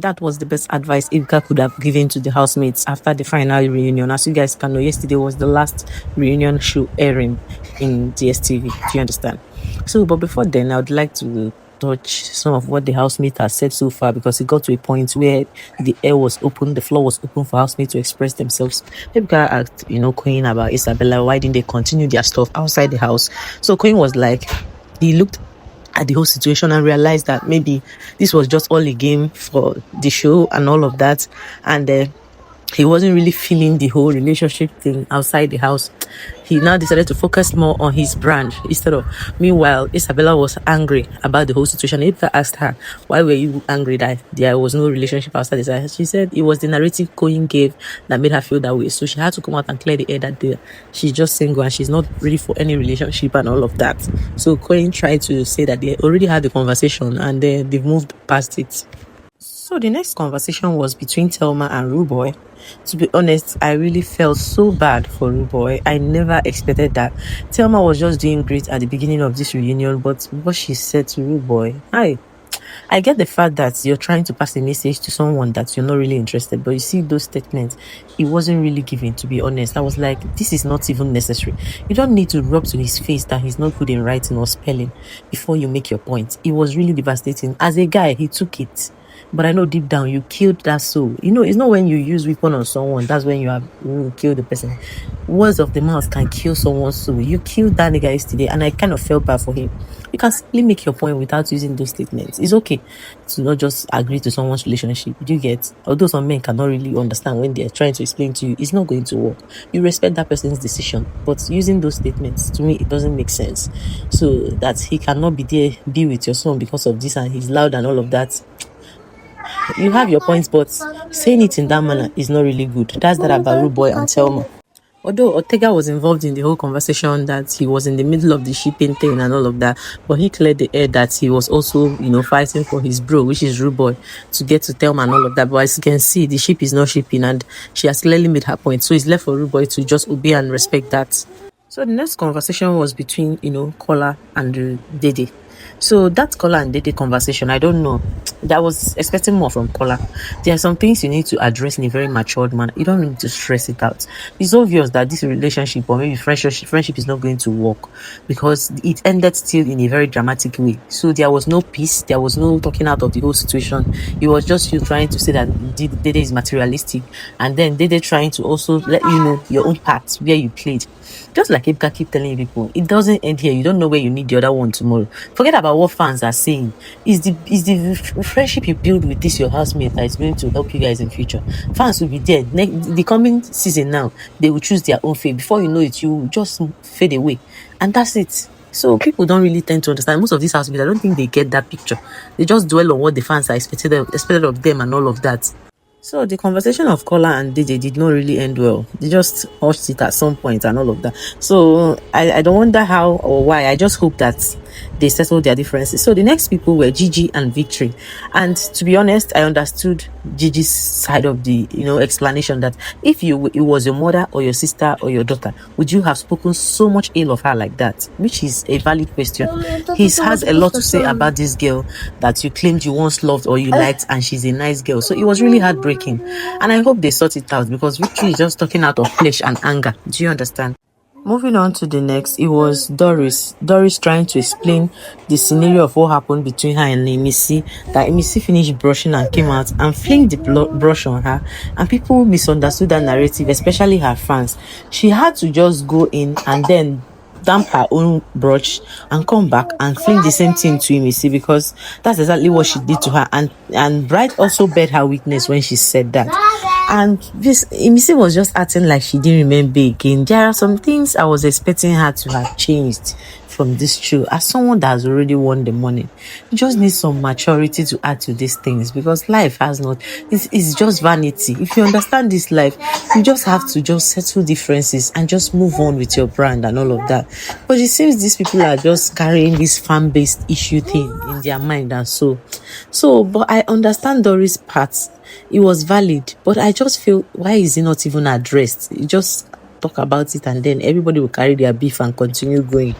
that was the best advice Ebuka could have given to the housemates after the final reunion. As you guys can know, yesterday was the last reunion show airing in DSTV. Do you understand? So, but before then, I would like to touch some of what the housemate has said so far, because it got to a point where the air was open, the floor was open for housemates to express themselves. Ebuka asked, Queen about Isabella, why didn't they continue their stuff outside the house? So Queen was like, he looked at the whole situation and realized that maybe this was just all a game for the show and all of that, and he wasn't really feeling the whole relationship thing outside the house. He now decided to focus more on his brand instead of. Meanwhile, Isabella was angry about the whole situation. Ebuka asked her, why were you angry that there was no relationship outside the house? She said it was the narrative Cohen gave that made her feel that way. So she had to come out and clear the air that she's just single and she's not ready for any relationship and all of that. So Cohen tried to say that they already had the conversation and they've moved past it. So the next conversation was between Thelma and Rooboy. To be honest, I really felt so bad for Rooboy. I never expected that. Thelma was just doing great at the beginning of this reunion, but what she said to Rooboy, I get the fact that you're trying to pass a message to someone that you're not really interested, but you see those statements, he wasn't really giving, to be honest. I was like, this is not even necessary. You don't need to rub to his face that he's not good in writing or spelling before you make your point. It was really devastating. As a guy, he took it. But I know deep down you killed that soul. It's not when you use weapon on someone, that's when you have killed the person. Words of the mouth can kill someone's soul. You killed that nigga yesterday, and I kind of felt bad for him. You can simply make your point without using those statements. It's okay to not just agree to someone's relationship. Do you get? Although some men cannot really understand when they're trying to explain to you, it's not going to work. You respect that person's decision, but using those statements, to me, it doesn't make sense. So that he cannot be with your son because of this, and he's loud and all of that. You have your points, but saying it in that manner is not really good. That's that about Rooboy and Thelma. Although Ortega was involved in the whole conversation, that he was in the middle of the shipping thing and all of that, but he cleared the air that he was also, fighting for his bro, which is Rooboy, to get to Thelma and all of that. But as you can see, the ship is not shipping, and she has clearly made her point. So it's left for Rooboy to just obey and respect that. So the next conversation was between, Kola and Dede. So that Kola and Dede conversation, I don't know. I was expecting more from Kola. There are some things you need to address in a very matured manner. You don't need to stress it out. It's obvious that this relationship or maybe friendship is not going to work because it ended still in a very dramatic way. So there was no peace. There was no talking out of the whole situation. It was just you trying to say that Dede is materialistic, and then Dede trying to also let you know your own part where you played. Just like Ebuka keep telling people, it doesn't end here. You don't know where you need the other one tomorrow. Forget about what fans are saying. Is the friendship you build with this your housemate that is going to help you guys in future. Fans will be there. The coming season now, they will choose their own fate. Before you know it, you will just fade away. And that's it. So people don't really tend to understand. Most of these housemates, I don't think they get that picture. They just dwell on what the fans are expected of them and all of that. So the conversation of Kola and Dede did not really end well. They just hushed it at some point and all of that. So I don't wonder how or why. I just hope that they settled their differences. So the next people were Gigi and Victory. And to be honest, I understood Gigi's side of the explanation that if it was your mother or your sister or your daughter, would you have spoken so much ill of her like that? Which is a valid question. He has a lot to say about this girl that you claimed you once loved or you liked, and she's a nice girl. So it was really heartbreaking. And I hope they sort it out, because Victory is just talking out of flesh and anger. Do you understand? Moving on to the next, it was Doris. Doris trying to explain the scenario of what happened between her and Emisi. That Emisi finished brushing and came out and flinged the brush on her. And people misunderstood that narrative, especially her fans. She had to just go in and then damp her own brush and come back and fling the same thing to Emisi, because that's exactly what she did to her. And Bright also bared her witness when she said that. And this Emisi was just acting like she didn't remember again. There are some things I was expecting her to have changed from this show. As someone that has already won the money, you just need some maturity to add to these things, because life has not, it's just vanity. If you understand this life, you just have to just settle differences and just move on with your brand and all of that. But it seems these people are just carrying this fan-based issue thing in their mind, and so but I understand Doris' part. It was valid, but I just feel, why is it not even addressed? You just talk about it and then everybody will carry their beef and continue going.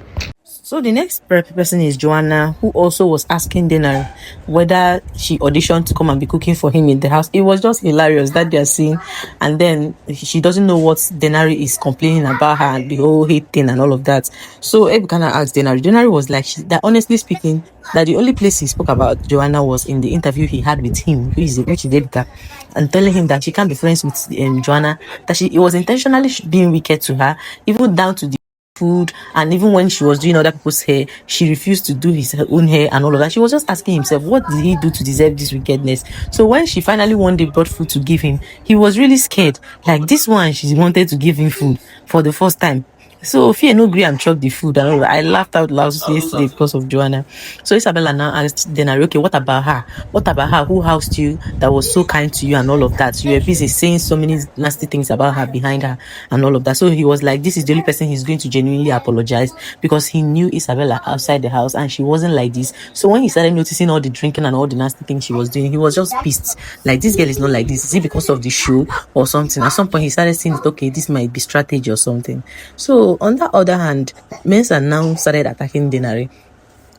So the next person is Joanna, who also was asking Denari whether she auditioned to come and be cooking for him in the house. It was just hilarious that they are seeing, and then she doesn't know what Denari is complaining about her and the whole hate thing and all of that. So Ebuka asked Denari. Denari was like, that honestly speaking, that the only place he spoke about Joanna was in the interview he had with him, which is Ebuka, and telling him that she can't be friends with Joanna, that it was intentionally being wicked to her, even down to the food, and even when she was doing other people's hair, she refused to do her own hair and all of that. She was just asking himself, what did he do to deserve this wickedness? So when she finally one day brought food to give him, he was really scared. Like this one, she wanted to give him food for the first time. So Fear no agree and chop the food and all that. I laughed out loud yesterday because of Joanna. So Isabella now asked Denari, okay, what about her? What about her? Who housed you that was so kind to you and all of that? You were busy saying so many nasty things about her behind her and all of that. So he was like, this is the only person he's going to genuinely apologize, because he knew Isabella outside the house and she wasn't like this. So when he started noticing all the drinking and all the nasty things she was doing, he was just pissed. Like, this girl is not like this. Is it because of the show or something? At some point he started seeing that, okay, this might be strategy or something. So on the other hand, Mensa now started attacking Denari.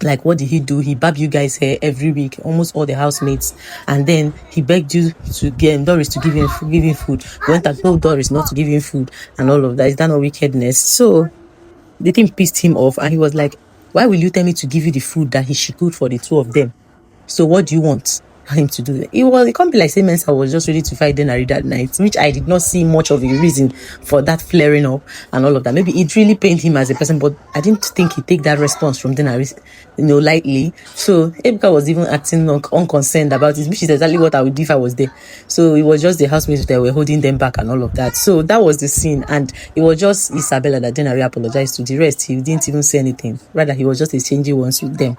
Like, what did he do? He barbed you guys hair every week, almost all the housemates, and then he begged you to get Doris to give him food. He went and told Doris not to give him food and all of that. Is that not wickedness? So the thing pissed him off, and he was like, why will you tell me to give you the food that she cooked for the two of them? So what do you want him to do? It can't be like say Mensa was just ready to fight Denari that night, which I did not see much of a reason for that flaring up and all of that. Maybe it really pained him as a person, but I didn't think he'd take that response from Denari, lightly. So Ebuka was even acting unconcerned about it, which is exactly what I would do if I was there. So it was just the housemates that were holding them back and all of that. So that was the scene, and it was just Isabella that Denari apologized to. The rest, he didn't even say anything. Rather, he was just exchanging words with them.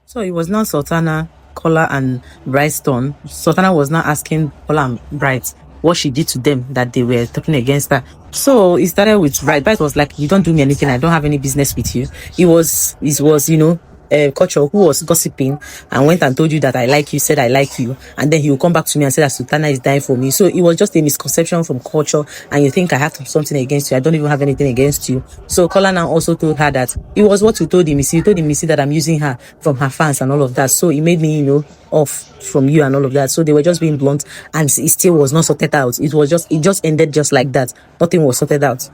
So it was now Sultana, Kola, and Bright's turn. Sultana was now asking Kola and Bright what she did to them that they were talking against her. So it started with Bright. Bright was like, you don't do me anything. I don't have any business with you. It was, Culture, who was gossiping and went and told you that I like you, said I like you, and then he will come back to me and say that Sultana is dying for me. So it was just a misconception from Culture, and you think I have something against you. I don't even have anything against you. So Kola now also told her that it was what you told him. You told him that I'm using her from her fans and all of that. So it made me, off from you and all of that. So they were just being blunt, and it still was not sorted out. It just ended just like that. Nothing was sorted out.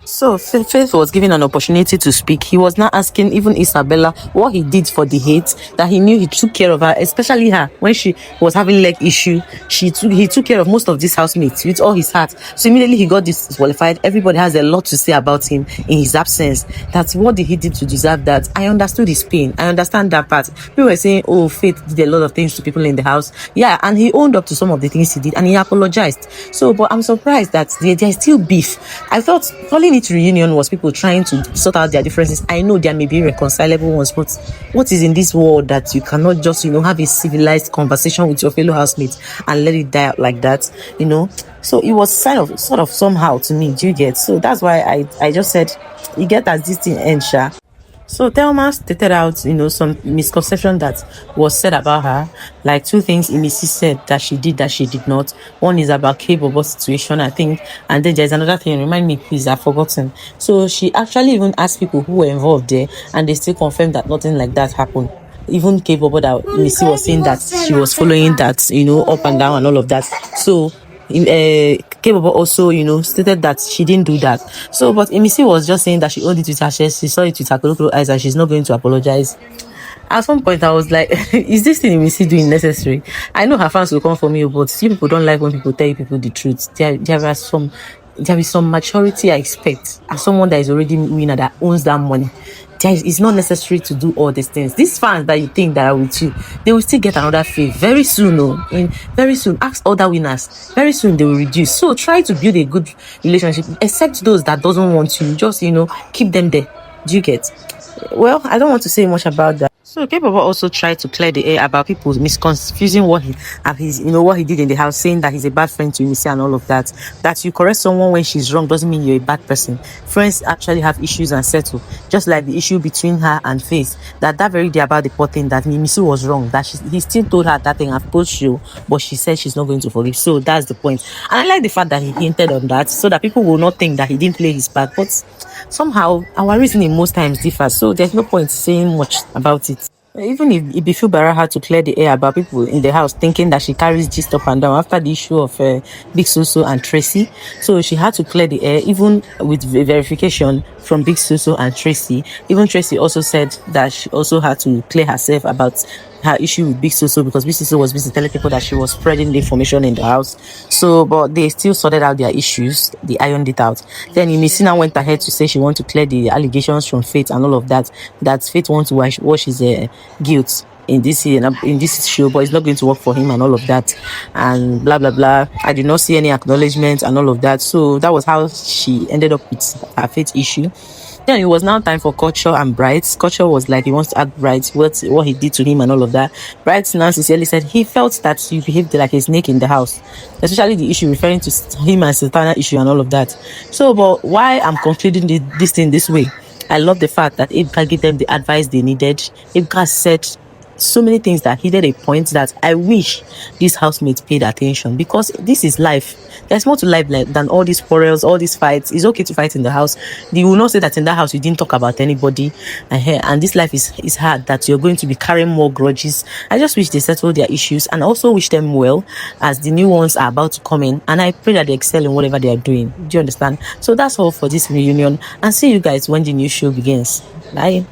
So Faith was given an opportunity to speak. He was now asking even Isabella what he did for the hate, that he knew he took care of her, especially her when she was having leg issue. He took care of most of these housemates with all his heart. So immediately he got disqualified. Everybody has a lot to say about him in his absence. That's what did he do to deserve that? I understood his pain. I understand that part. People were saying, oh, Faith did a lot of things to people in the house. Yeah, and he owned up to some of the things he did, and he apologized. So, but I'm surprised that there's still beef. I thought calling it reunion was people trying to sort out their differences. I know there may be reconcilable ones, but what is in this world that you cannot just, have a civilized conversation with your fellow housemates and let it die out like that, So it was sort of somehow to me. Do you get? So that's why I just said, you get as this thing ends, Sha. So Thelma stated out, some misconception that was said about her. Like 2 things Imisi said that she did not. One is about K-Bobo situation, I think. And then there's another thing, remind me please, I've forgotten. So she actually even asked people who were involved there, and they still confirmed that nothing like that happened. Even K-Bobo that Imisi was saying that she was following that, up and down and all of that. So K-Bobo also, stated that she didn't do that. So, but Imisi was just saying that she owned it with her chest, she saw it with her colloquial eyes, and she's not going to apologize. At some point, I was like, is this thing Imisi doing necessary? I know her fans will come for me, but few people don't like when people tell people the truth. There is some maturity I expect as someone that is already winner, that owns that money. It's not necessary to do all these things. These fans that you think that are with you, they will still get another fave very soon. Very soon. Ask other winners. Very soon they will reduce. So try to build a good relationship, except those that doesn't want you. Just keep them there. Do you get? Well, I don't want to say much about that. So K-Bobo also tried to clear the air about people misconfusing what he did in the house, saying that he's a bad friend to Imisi and all of that. That you correct someone when she's wrong doesn't mean you're a bad person. Friends actually have issues and settle, just like the issue between her and Faith. That very day about the poor thing, that Imisi was wrong, that he still told her that thing at post show, but she said she's not going to forgive. So that's the point. And I like the fact that he hinted on that, so that people will not think that he didn't play his part. But somehow our reasoning most times differs. So there's no point saying much about it. Even if Ibifubara had to clear the air about people in the house thinking that she carries gist up and down after the issue of Big Soso and Tracy. So she had to clear the air, even with verification from Big Soso and Tracy. Even Tracy also said that she also had to clear herself about her issue with Big Soso, because Big Soso was busy telling people that she was spreading the information in the house. So, but they still sorted out their issues. They ironed it out. Then Imisina went ahead to say she wants to clear the allegations from Faith and all of that. That Faith wants to wash his guilt in this show, but it's not going to work for him and all of that, and blah blah blah. I did not see any acknowledgement and all of that. So that was how she ended up with her Faith issue. Then it was now time for Culture and Bright. Culture was like, he wants to act Bright, what he did to him and all of that. Bright now sincerely said he felt that you behaved like a snake in the house, especially the issue referring to him and Sultana issue and all of that. So, but why I'm concluding this thing this way? I love the fact that Ebuka gave them the advice they needed. Ebuka said so many things that hit a point that I wish these housemates paid attention, because this is life. There's more to life than all these quarrels, all these fights. It's okay to fight in the house. You will not say that in that house you didn't talk about anybody, and this life is hard, that you're going to be carrying more grudges. I just wish they settle their issues, and also wish them well as the new ones are about to come in, and I pray that they excel in whatever they are doing. Do you understand? So that's all for this reunion, and see you guys when the new show begins. Bye.